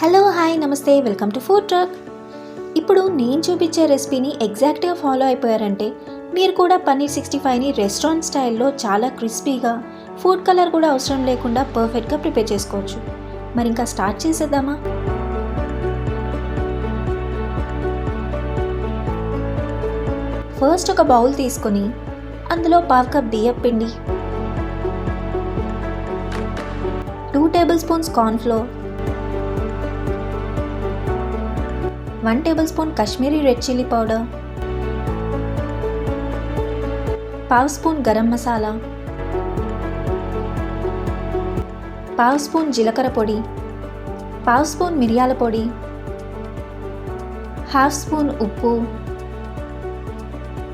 Hello hi నమస్తే welcome to food truck. ఇప్పుడు నేను చూపించే రెసిపీని ఎగ్జాక్ట్గా ఫాలో అయిపోయారంటే మీరు కూడా పన్నీర్ 65ని రెస్టారెంట్ స్టైల్లో చాలా క్రిస్పీగా, ఫుడ్ కలర్ కూడా అవసరం లేకుండా పర్ఫెక్ట్గా ప్రిపేర్ చేసుకోవచ్చు. మరి ఇంకా స్టార్ట్ చేసేద్దామా? ఫస్ట్ ఒక బౌల్ తీసుకొని అందులో 1/2 కప్ బియ్యం పిండి, 2 table spoons cornflour, 1 table spoon Kashmiri red chilli powder, 1/2 spoon garam masala, 1/2 spoon జీలకర్ర పొడి, 1/2 స్పూన్ మిరియాల పొడి, 1/2 స్పూన్ ఉప్పు,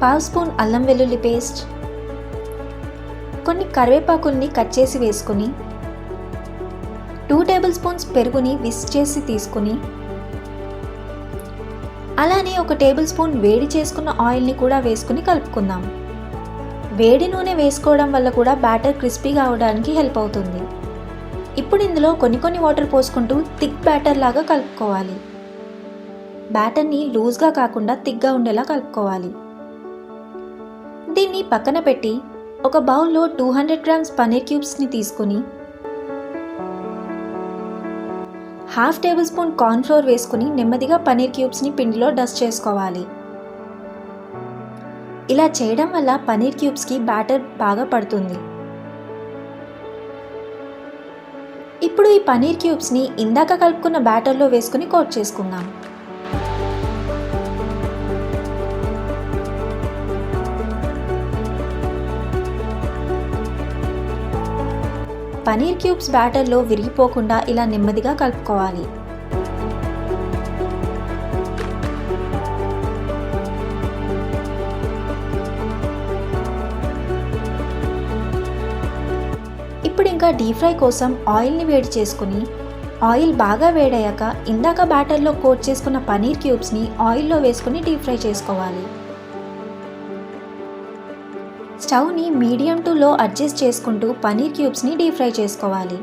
1/2 స్పూన్ అల్లం వెల్లుల్లి పేస్ట్, కొన్ని కరివేపాకుల్ని కట్ చేసి వేసుకుని 2 టేబుల్ స్పూన్స్ పెరుగుని విస్క్ చేసి తీసుకుని, అలానే 1 టేబుల్ స్పూన్ వేడి చేసుకున్న ఆయిల్ని కూడా వేసుకుని కలుపుకుందాం. వేడి నూనె వేసుకోవడం వల్ల కూడా బ్యాటర్ క్రిస్పీగా అవడానికి హెల్ప్ అవుతుంది. ఇప్పుడు ఇందులో కొన్ని వాటర్ పోసుకుంటూ థిక్ బ్యాటర్ లాగా కలుపుకోవాలి. బ్యాటర్ని లూజ్గా కాకుండా థిక్గా ఉండేలా కలుపుకోవాలి. దీన్ని పక్కన పెట్టి ఒక బౌల్లో 200 గ్రామ్స్ పన్నీర్ క్యూబ్స్ని తీసుకుని 1/2 టేబుల్ స్పూన్ కార్న్ఫ్లోర్ వేసుకుని నెమ్మదిగా పన్నీర్ క్యూబ్స్ని పిండిలో డస్ట్ చేసుకోవాలి. ఇలా చేయడం వల్ల పన్నీర్ క్యూబ్స్కి బ్యాటర్ బాగా పడుతుంది. ఇప్పుడు ఈ పన్నీర్ క్యూబ్స్ని ఇందాక కలుపుకున్న బ్యాటర్లో వేసుకుని కోట్ చేసుకుందాం. పన్నీర్ క్యూబ్స్ బ్యాటర్లో విరిగిపోకుండా ఇలా నెమ్మదిగా కలుపుకోవాలి. ఇప్పుడు ఇంకా డీప్ ఫ్రై కోసం ఆయిల్ని వేడి చేసుకుని, ఆయిల్ బాగా వేడయ్యాక ఇందాక బ్యాటర్లో కోట్ చేసుకున్న పన్నీర్ క్యూబ్స్ని ఆయిల్లో వేసుకుని డీప్ ఫ్రై చేసుకోవాలి. స్టవ్ని మీడియం టు లో అడ్జస్ట్ చేసుకుంటూ పన్నీర్ క్యూబ్స్ని డీప్ ఫ్రై చేసుకోవాలి.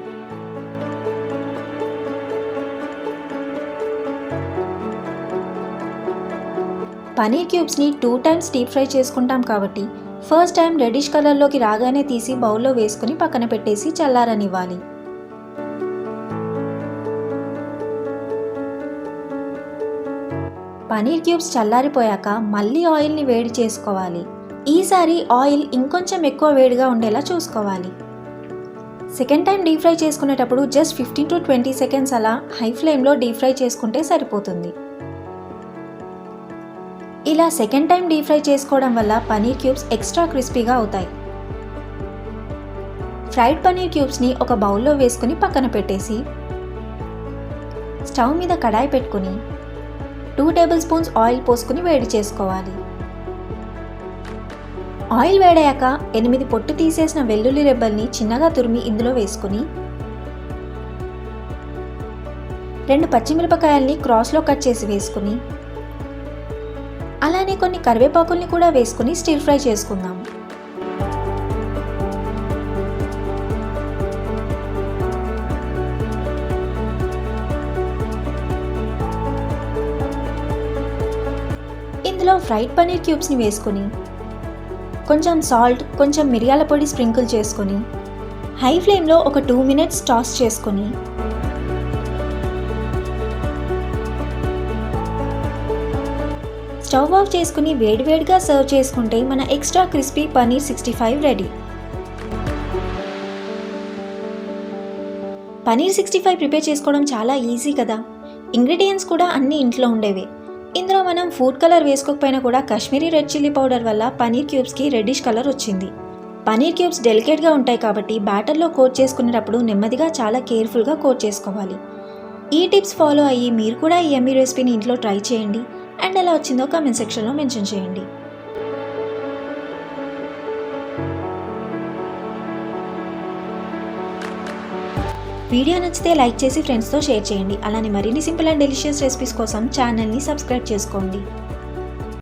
పన్నీర్ క్యూబ్స్ని 2 టైమ్స్ డీప్ ఫ్రై చేసుకుంటాం కాబట్టి ఫస్ట్ టైం రెడిష్ కలర్లోకి రాగానే తీసి బౌల్లో వేసుకుని పక్కన పెట్టేసి చల్లారనివ్వాలి. పన్నీర్ క్యూబ్స్ చల్లారిపోయాక మళ్ళీ ఆయిల్ని వేడి చేసుకోవాలి. ఈసారి ఆయిల్ ఇంకొంచెం ఎక్కువ వేడిగా ఉండేలా చూసుకోవాలి. సెకండ్ టైం డీప్ ఫ్రై చేసుకునేటప్పుడు జస్ట్ 15 to 20 సెకండ్స్ అలా హై ఫ్లేమ్లో డీప్ ఫ్రై చేసుకుంటే సరిపోతుంది. ఇలా సెకండ్ టైం డీప్ ఫ్రై చేసుకోవడం వల్ల పన్నీర్ క్యూబ్స్ ఎక్స్ట్రా క్రిస్పీగా అవుతాయి. ఫ్రైడ్ పన్నీర్ క్యూబ్స్ని ఒక బౌల్లో వేసుకుని పక్కన పెట్టేసి స్టవ్ మీద కడాయి పెట్టుకుని 2 టేబుల్ స్పూన్స్ ఆయిల్ పోసుకుని వేడి చేసుకోవాలి. ఆయిల్ వేడయ్యాక 8 పొట్టు తీసేసిన వెల్లుల్లి రెబ్బల్ని చిన్నగా తురిమి ఇందులో వేసుకుని 2 పచ్చిమిరపకాయల్ని క్రాస్లో కట్ చేసి వేసుకుని, అలానే కొన్ని కరివేపాకుల్ని కూడా వేసుకుని స్టిర్ ఫ్రై చేసుకుందాం. ఇందులో ఫ్రైడ్ పన్నీర్ క్యూబ్స్ని వేసుకుని కొంచెం సాల్ట్, కొంచెం మిరియాల పొడి స్ప్రింకిల్ చేసుకొని హై ఫ్లేమ్లో ఒక 2 మినిట్స్ టాస్ చేసుకొని స్టవ్ ఆఫ్ చేసుకుని వేడివేడిగా సర్వ్ చేసుకుంటే మన extra crispy paneer 65 ready. Paneer 65 prepare చేసుకోవడం చాలా ఈజీ కదా. ఇంగ్రీడియంట్స్ కూడా అన్ని ఇంట్లో ఉండేవే. ఇందులో మనం ఫుడ్ కలర్ వేసుకోకపోయినా కూడా కాశ్మీరీ రెడ్ చిల్లీ పౌడర్ వల్ల పన్నీర్ క్యూబ్స్కి రెడ్డిష్ కలర్ వచ్చింది. పన్నీర్ క్యూబ్స్ డెలికేట్గా ఉంటాయి కాబట్టి బ్యాటర్లో కోట్ చేసుకునేటప్పుడు నెమ్మదిగా చాలా కేర్ఫుల్గా కోట్ చేసుకోవాలి. ఈ టిప్స్ ఫాలో అయ్యి మీరు కూడా ఈ యమ్మీ రెసిపీని ఇంట్లో ట్రై చేయండి అండ్ ఎలా వచ్చిందో కామెంట్ సెక్షన్లో మెన్షన్ చేయండి. వీడియో నచ్చితే లైక్ చేసి ఫ్రెండ్స్తో షేర్ చేయండి. అలానే మరిన్ని సింపుల్ అండ్ డెలిషియస్ రెసిపీస్ కోసం ఛానల్ని సబ్స్క్రైబ్ చేసుకోండి.